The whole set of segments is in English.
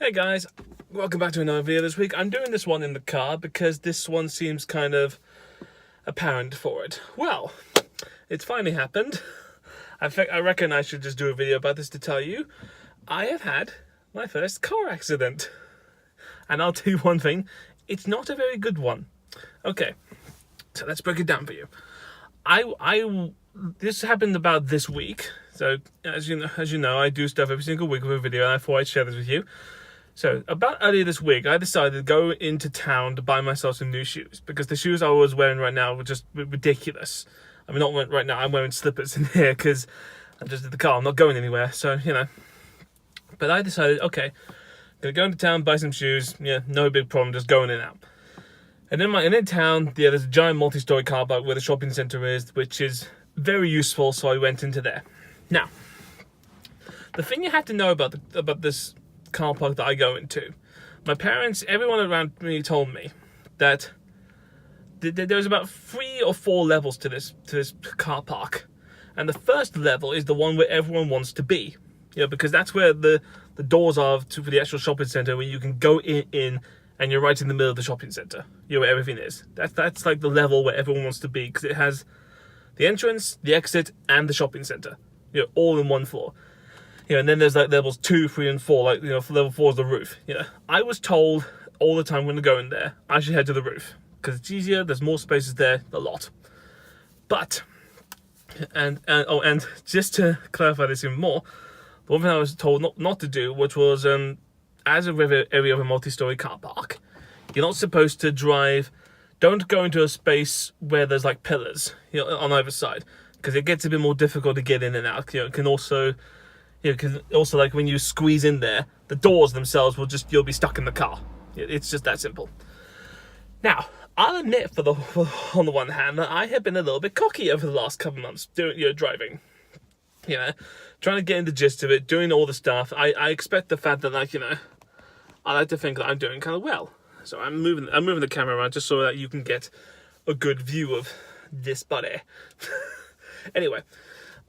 Hey guys, welcome back to another video this week. I'm doing this one in the car because this one seems kind of apparent for it. Well, it's finally happened. I reckon I should just do a video about this to tell you I have had my first car accident. And I'll tell you one thing, it's not a very good one. Okay, so let's break it down for you. This happened about this week. So as you know, I do stuff every single week with a video, and I thought I'd share this with you. So about earlier this week, I decided to go into town to buy myself some new shoes because the shoes I was wearing right now were just ridiculous. I mean, not right now. I'm wearing slippers in here because I'm just in the car. I'm not going anywhere. So But I decided, okay, I'm gonna go into town, buy some shoes. Yeah, no big problem, just going in and out. And in town, there's a giant multi-story car park where the shopping centre is, which is very useful. So I went into there. Now, the thing you have to know about this car park that I go into, my parents, everyone around me told me that there's about 3 or 4 levels to this car park, and the first level is the one where everyone wants to be, because that's where the doors are for the actual shopping centre, where you can go in and you're right in the middle of the shopping centre, where everything is. That's like the level where everyone wants to be, because it has the entrance, the exit, and the shopping centre, all in one floor. And then there's like levels 2, 3, and 4. Like, for level 4 is the roof. I was told all the time when to go in there, I should head to the roof because it's easier. There's more spaces there, a lot. But, and just to clarify this even more, the one thing I was told not to do, which was, as every other multi-story car park, you're not supposed to drive. Don't go into a space where there's like pillars, on either side, because it gets a bit more difficult to get in and out. It can also. Because also, like, when you squeeze in there, the doors themselves you'll be stuck in the car. It's just that simple. Now, I'll admit, on the one hand, that I have been a little bit cocky over the last couple of months driving. Trying to get in the gist of it, doing all the stuff. I expect the fact that, I like to think that I'm doing kind of well. So I'm moving the camera around just so that you can get a good view of this buddy. Anyway,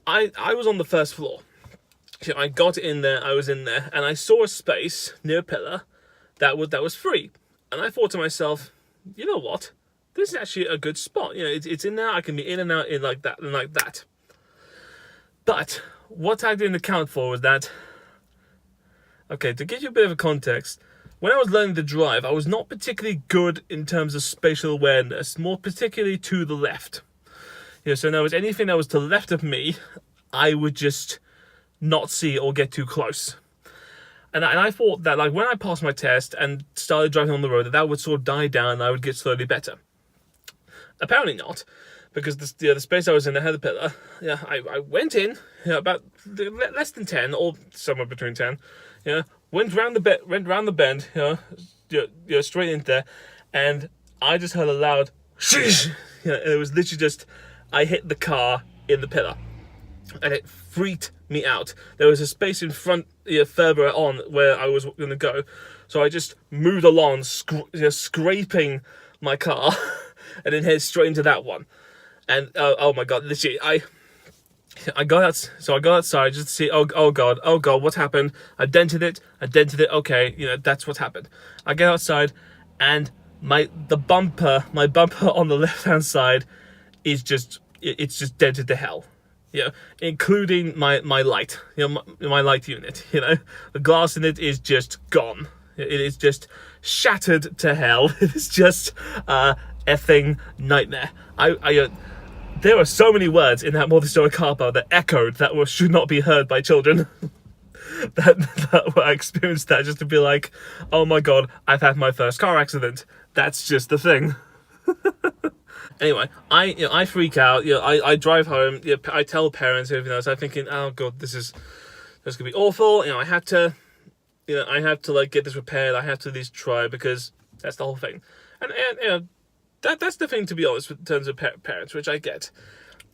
I was on the first floor. I got in there, I was in there, and I saw a space near a pillar that was free. And I thought to myself, you know what? This is actually a good spot. It's in there, I can be in and out in like that and like that. But what I didn't account for was that, okay, to give you a bit of a context, when I was learning to drive, I was not particularly good in terms of spatial awareness, more particularly to the left. So now was anything that was to the left of me, I would just not see or get too close. And I thought that, like, when I passed my test and started driving on the road, that would sort of die down and I would get slowly better. Apparently not, because the space I was in, I had a pillar. I went in, about less than 10, or somewhere between 10. Went round the bend, straight into there, and I just heard a loud sheesh. It was literally just, I hit the car in the pillar. And it freaked me out. There was a space in front, further on, where I was going to go. So I just moved along, scraping my car, and then head straight into that one. And oh my god, literally, I got out. So I got outside just to see. Oh god, what happened? I dented it. Okay, that's what happened. I get outside, and my bumper on the left hand side is just dented to hell. Including my light, my light unit, the glass in it is just gone. It is just shattered to hell. It is just a effing nightmare. There are so many words in that multi-story car park that echoed that should not be heard by children. that I experienced that just to be like, oh my god, I've had my first car accident. That's just the thing. Anyway, I freak out. I drive home. I tell parents everything else. I'm thinking, oh god, this gonna be awful. I have to like get this repaired. I have to at least try, because that's the whole thing. And that's the thing, to be honest, in terms of parents, which I get.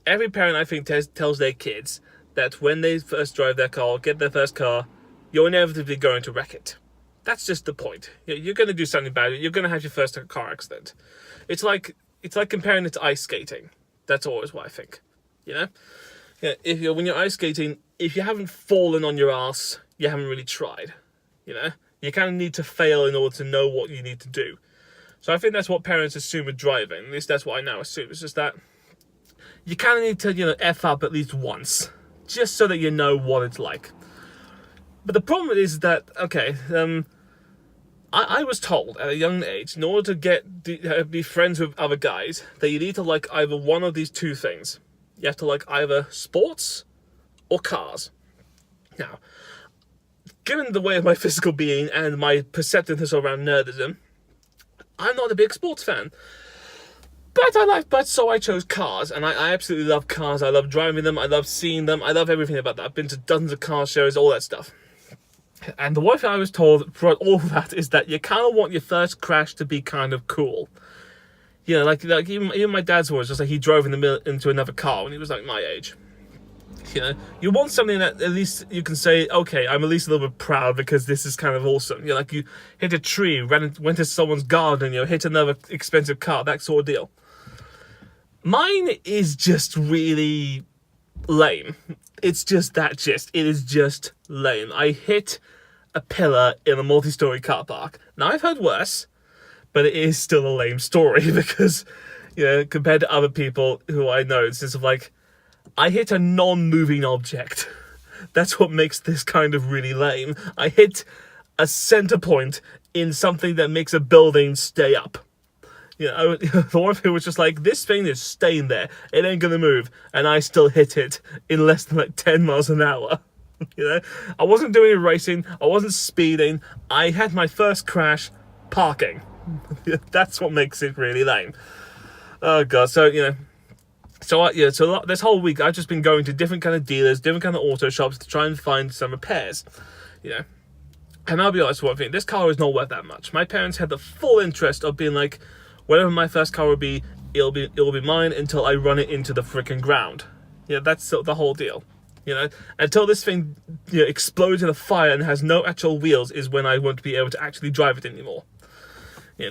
Every parent, I think, tells their kids that when they first drive their car, get their first car, you're inevitably going to wreck it. That's just the point. You're going to do something bad. You're going to have your first car accident. It's like comparing it to ice skating. That's always what I think. When you're ice skating, if you haven't fallen on your ass, you haven't really tried. You kind of need to fail in order to know what you need to do. So I think that's what parents assume with driving. At least that's what I now assume. It's just that you kind of need to, F up at least once, just so that you know what it's like. But the problem is that, okay, I was told at a young age, in order to be friends with other guys, that you need to like either one of these two things. You have to like either sports or cars. Now, given the way of my physical being and my perceptiveness around nerdism, I'm not a big sports fan. So I chose cars, and I absolutely love cars. I love driving them, I love seeing them, I love everything about that. I've been to dozens of car shows, all that stuff. And the one thing I was told throughout all of that is that you kind of want your first crash to be kind of cool. Like even my dad's was just like he drove into another car when he was like my age. You want something that at least you can say, okay, I'm at least a little bit proud because this is kind of awesome. Like you hit a tree, went to someone's garden, hit another expensive car, that sort of deal. Mine is just really lame. It's just that gist. It is just lame. I hit a pillar in a multi-story car park. Now, I've heard worse, but it is still a lame story because, compared to other people who I know, it's just like, I hit a non-moving object. That's what makes this kind of really lame. I hit a center point in something that makes a building stay up. The one thing was just like, this thing is staying there. It ain't gonna move. And I still hit it in less than like 10 miles an hour. I wasn't doing racing. I wasn't speeding. I had my first crash parking. That's what makes it really lame. Oh God. So, So this whole week I've just been going to different kind of dealers, different kind of auto shops to try and find some repairs. And I'll be honest with one thing, this car is not worth that much. My parents had the full interest of being like, whatever my first car will be, it'll be mine until I run it into the freaking ground. That's the whole deal. Until this thing explodes in a fire and has no actual wheels is when I won't be able to actually drive it anymore.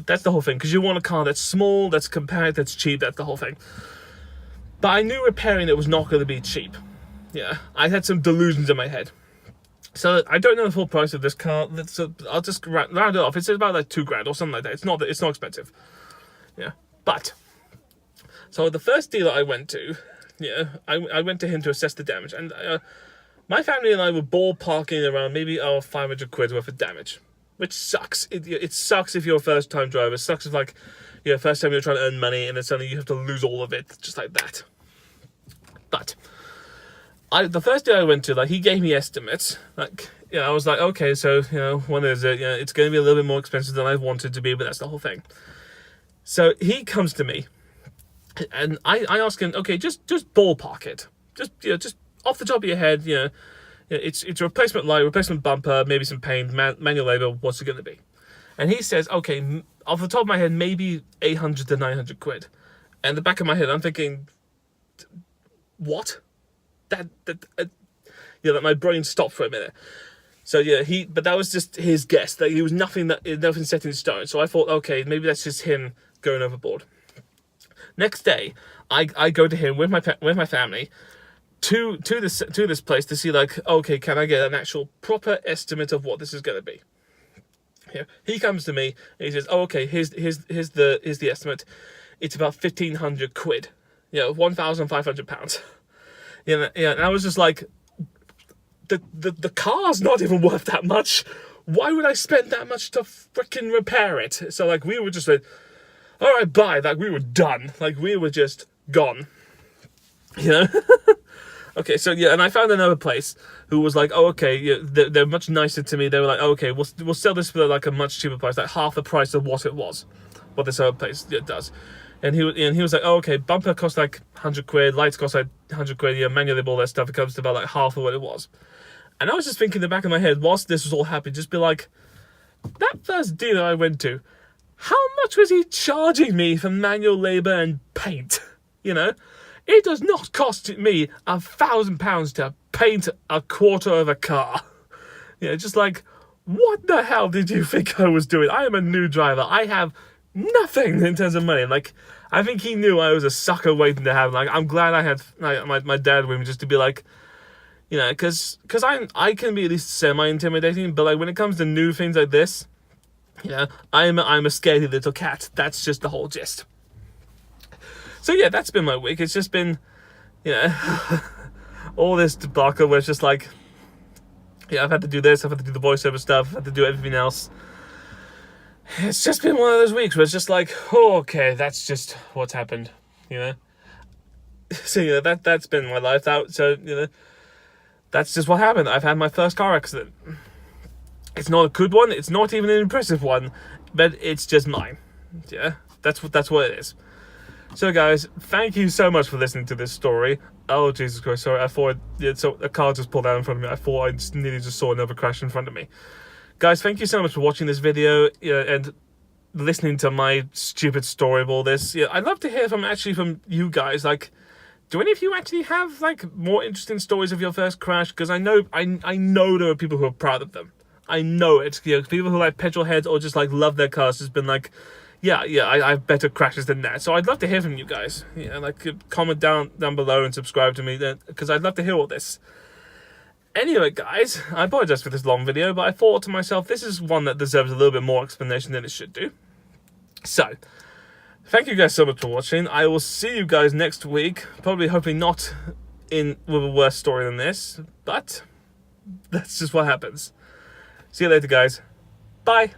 That's the whole thing. Because you want a car that's small, that's compact, that's cheap. That's the whole thing. But I knew repairing it was not going to be cheap. I had some delusions in my head. So I don't know the full price of this car. I'll just round it off. It's about like $2,000 or something like that. It's not expensive. But so the first dealer I went to, I went to him to assess the damage, and my family and I were ballparking around maybe 500 quid worth of damage, which sucks. It sucks if you're a first time driver. It sucks if first time you're trying to earn money and then suddenly you have to lose all of it just like that. But the first day I went to, he gave me estimates. I was like, okay, so when is it? It's going to be a little bit more expensive than I wanted to be, but that's the whole thing. So he comes to me, and I ask him, okay, just ballpark it, just off the top of your head, it's a replacement light, replacement bumper, maybe some paint, manual labor. What's it going to be? And he says, okay, off the top of my head, maybe 800 to 900 quid. And the back of my head, I'm thinking, what? That my brain stopped for a minute. So but that was just his guess. That he was nothing set in stone. So I thought, okay, maybe that's just him going overboard. Next day, I go to him with my family to this place to see okay, can I get an actual proper estimate of what this is going to be? He comes to me and he says, oh, okay, here's the estimate. It's about 1,500 quid. £1,500. And I was just like, the car's not even worth that much. Why would I spend that much to freaking repair it? So we were just like, all right, bye. We were done. We were just gone. Okay, so and I found another place who was like, oh, okay, they're much nicer to me. They were like, oh, okay, we'll sell this for a much cheaper price, half the price of what it was, what this other place does. And he was like, oh, okay, bumper costs 100 quid, lights cost 100 quid, manual label, all that stuff. It comes to about half of what it was. And I was just thinking in the back of my head, whilst this was all happening, just be like, that first dealer I went to, how much was he charging me for manual labor and paint? It does not cost me £1,000 to paint a quarter of a car. Just what the hell did you think I was doing? I am a new driver. I have nothing in terms of money. I think he knew I was a sucker waiting to happen. I'm glad I had my dad with me just to be like, You know, because I can be at least semi-intimidating, but like when it comes to new things like this, you know, I'm a scaredy little cat. That's just the whole gist. So yeah, that's been my week. It's just been, you know, all this debacle where it's just like, yeah, I've had to do this, I've had to do the voiceover stuff, I've had to do everything else. It's just been one of those weeks where it's just like, oh, okay, that's just what's happened, you know. So you know that's been my life out. So you know, that's just what happened. I've had my first car accident. It's not a good one. It's not even an impressive one, but it's just mine. Yeah, that's what it is. So guys, thank you so much for listening to this story. Oh Jesus Christ! Sorry, I thought so a car just pulled out in front of me. I thought I nearly just saw another crash in front of me. Guys, thank you so much for watching this video and listening to my stupid story of all this. Yeah, I'd love to hear from you guys. Like, do any of you actually have like more interesting stories of your first crash? Because I know there are people who are proud of them. I know it. You know, people who like petrol heads or just like love their cars has been like, yeah, I have better crashes than that. So I'd love to hear from you guys. Yeah, like comment down below and subscribe to me because I'd love to hear all this. Anyway, guys, I apologize for this long video, but I thought to myself, this is one that deserves a little bit more explanation than it should do. So, thank you guys so much for watching. I will see you guys next week. Probably, hopefully not with a worse story than this, but that's just what happens. See you later, guys. Bye.